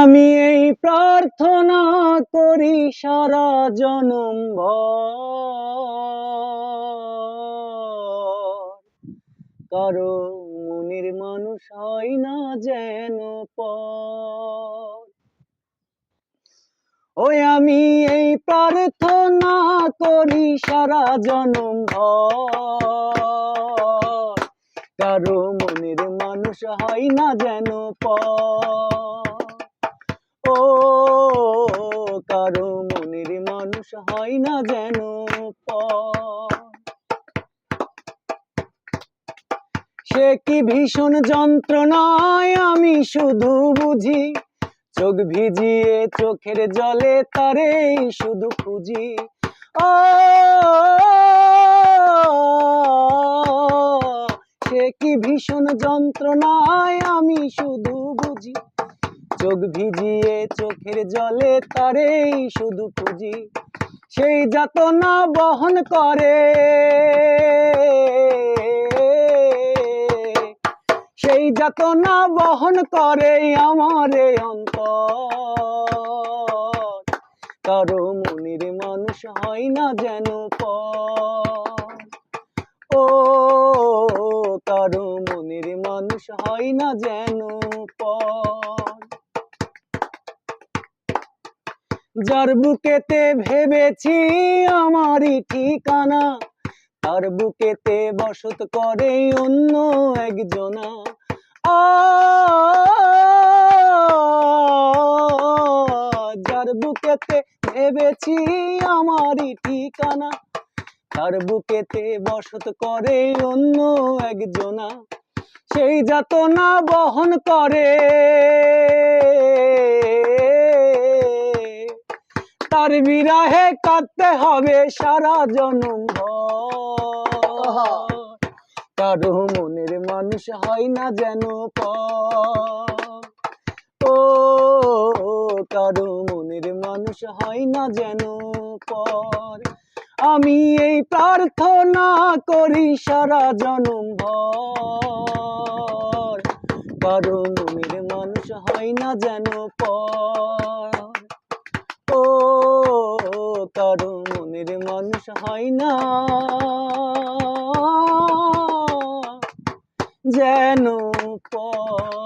আমি এই প্রার্থনা করি সারা জনম ভর, কারো মনের মানুষ হয় না যেন পর। ওই আমি এই প্রার্থনা করি সারা জনম ভর, কারো মনের মানুষ হয় না যেন পর। ও কারো মনের মানুষ হয় না যেন পর। সে কি ভীষণ যন্ত্রণায় আমি শুধু বুঝি, চোখ ভিজিয়ে চোখের জলে তারে শুধু খুঁজি। ও সে কি ভীষণ যন্ত্রণায় আমি শুধু বুঝি, চোখ ভিজিয়ে চোখের জলে তারে শুধু খুঁজি। সেই যাতনা বহন করে, সেই যাতনা বহন করে আমার অন্তর, কারো মনের মানুষ হয় না যেন পর। ও কারো মনের মানুষ হয় না যেন পর। যার বুকেতে ভেবেছি আমারই ঠিকানা, তার বুকেতে বসত করে অন্য একজনা। যার বুকেতে ভেবেছি আমারই ঠিকানা, তার বুকেতে বসত করে অন্য একজনা। সেই যাতনা বহন করে, তার বিরহে কাঁদতে হবে সারা জনম ভর, কারো মনের মানুষ হয় না যেন পর। ও কারো মনের মানুষ হয় না যেন পর। আমি এই প্রার্থনা করি সারা জনম ভর, কারো মনের মানুষ হয় না যেন পর। ও কারো মনের মানুষ হয় না যেন পর।